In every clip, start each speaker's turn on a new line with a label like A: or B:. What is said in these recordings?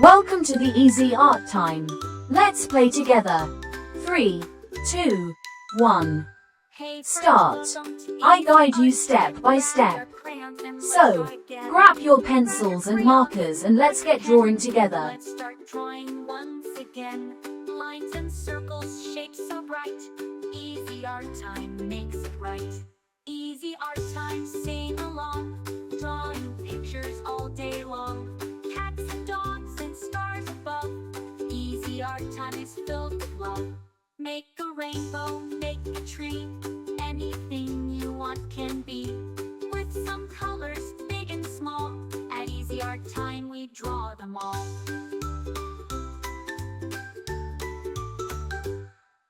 A: Welcome to the easy art time. Let's play together. 3, 2, 1. Start. I guide you step by step. So, grab your pencils and markers and let's get drawing together.
B: Let's start drawing once again. Lines and circles, shapes so bright. Easy art time makes it right. Easy art time, sing along. Drawing pictures all day long. Cats and dogs and stars above. Easy art time is filled with love. Make a rainbow, make a tree. Anything you want can be. With some colors, big and small. At Easy Art Time we draw them all.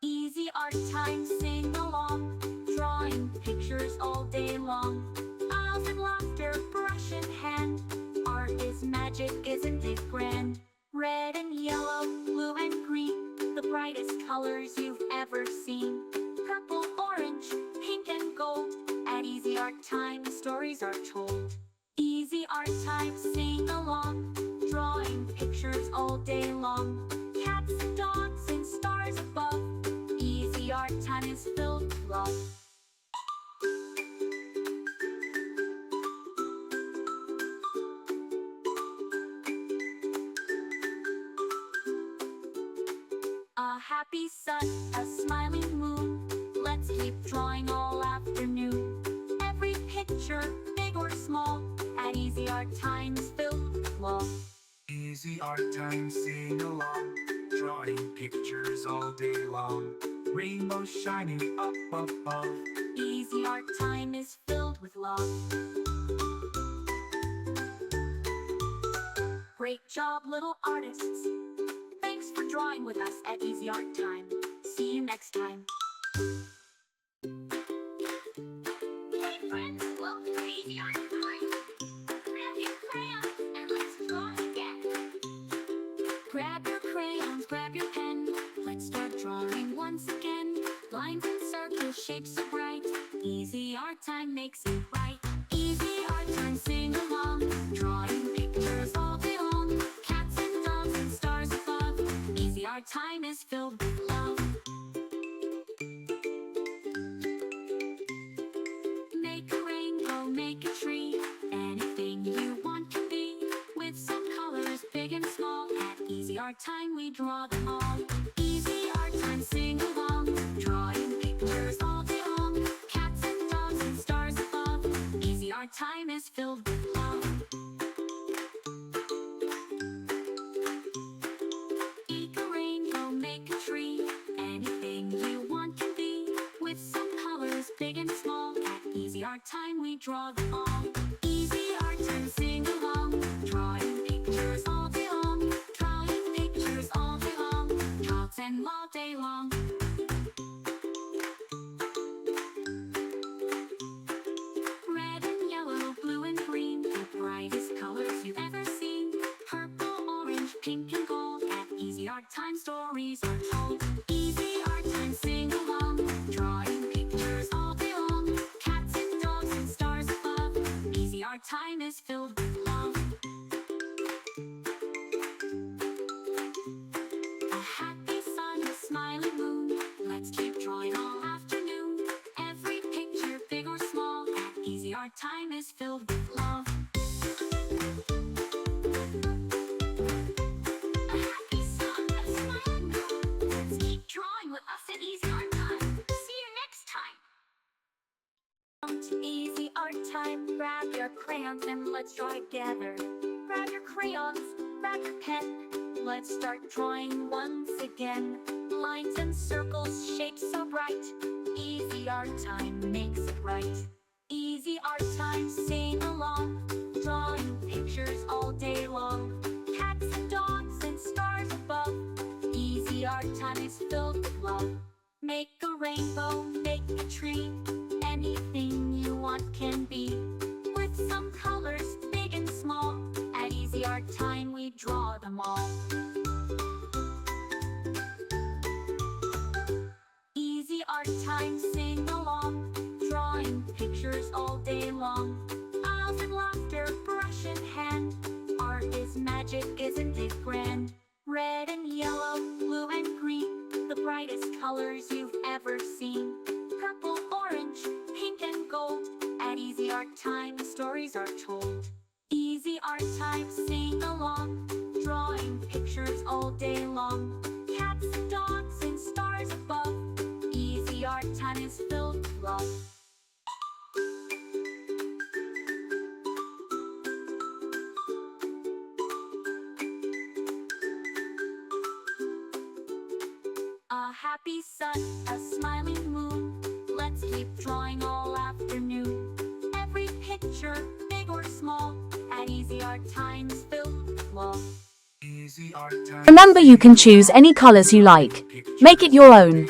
B: Easy Art Time, sing along. Drawing pictures all day long. Smiles and laughter, brush in hand. Art is magic, isn't it grand? Red and yellow, blue and green, the brightest colors you've ever seen. Purple, orange, pink and gold. At Easy Art Time the stories are told. Easy Art Time, sing along. Drawing pictures all day long. Cats and dogs and stars above. Easy Art Time is filled with love. A happy sun, a smiling moon. Let's keep drawing all afternoon. Every picture, big or small, at Easy Art Time is filled with love.
C: Easy art time, sing along. Drawing pictures all day long. Rainbows shining up above.
B: Easy Art Time is filled with love. Great job, little artists. Thanks for drawing with us at Easy Art Time. See you next time. Hey friends, welcome to Easy Art Time. Grab your crayons and let's draw again. Grab your crayons, grab your pen. Let's start drawing once again. Lines and circles, shapes so bright. Easy Art Time makes it right. Easy Art Time, sing along. Drawing pictures all day long. Cats and dogs and stars above. Easy Art Time is filled with love. Make a rainbow, make a tree. Anything you want can be. With some colors, big and small. At Easy Art Time we draw them all. Easy Art Time, sing along. Drawing pictures all day long. Cats and dogs and stars above. Easy Art Time is filled with love. Make a rainbow, make a tree. Anything you want can be. With some colors, big and small. At Easy Art Time we draw them all. Easy Art Time, sing along. Drawing pictures all day long. Drawing pictures all day long. Draws them all day long. Red and yellow, blue and green, the brightest colors you've ever seen. Purple, orange, pink and gold. At Easy Art Time stories are told. Easy Art Time, sing along. Drawing pictures all day long. Cats and dogs and stars above. Easy Art Time is filled with love. A happy sun, a smiling moon. Let's keep drawing all afternoon. Every picture, big or small, at Easy Art Time is filled with love. A happy sun, a smiling moon. Let's keep drawing with us at Easy Art Time. See you next time. Welcome to Easy Art Time. Grab your crayons and let's draw together. Grab your crayons, grab your pen. Let's start drawing once again. Lines and circles, shapes so bright. Easy Art Time makes it right. Easy Art Time, sing along. Drawing pictures all day long. Cats and dogs and stars above. Easy Art Time is filled with love. Make a rainbow, make a tree. Anything you want can be. With some colors, big and small. At Easy Art Time we draw them all. Easy Art Time, sing along. Drawing pictures all day long. Smiles and laughter, brush in hand. Art is magic, isn't it grand? colors you've ever seen. Purple, orange, pink, and gold. At Easy Art Time, stories are told. Easy Art Time, sing along, drawing pictures all day long. Cats, dogs, and stars above. Easy Art Time is filled with love. A happy sun, a smiling moon. Let's keep drawing all afternoon. Every picture, big or small, at Easy Art Time is filled with love.
C: Easy art time.
A: Remember, you can choose any colors you like. Make it your own.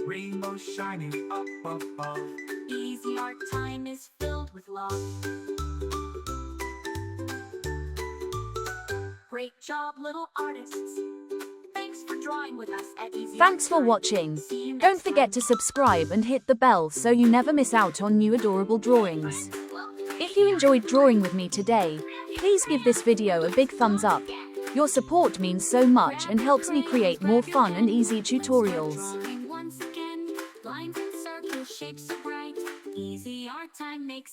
C: Rainbow shining up above.
B: Easy Art Time is filled with love. Great job, little artists. Thanks for drawing with us at Easy
A: Thanks
B: Art
A: for
B: Time.
A: watching.
B: See you next
A: Don't forget to
B: time.
A: subscribe and hit the bell so you never miss out on new adorable drawings. If you enjoyed drawing with me today, please give this video a big thumbs up. Your support means so much and helps me create more fun and easy tutorials.
B: Drawing once again, lines and circles, shapes so bright. Easy Art Time makes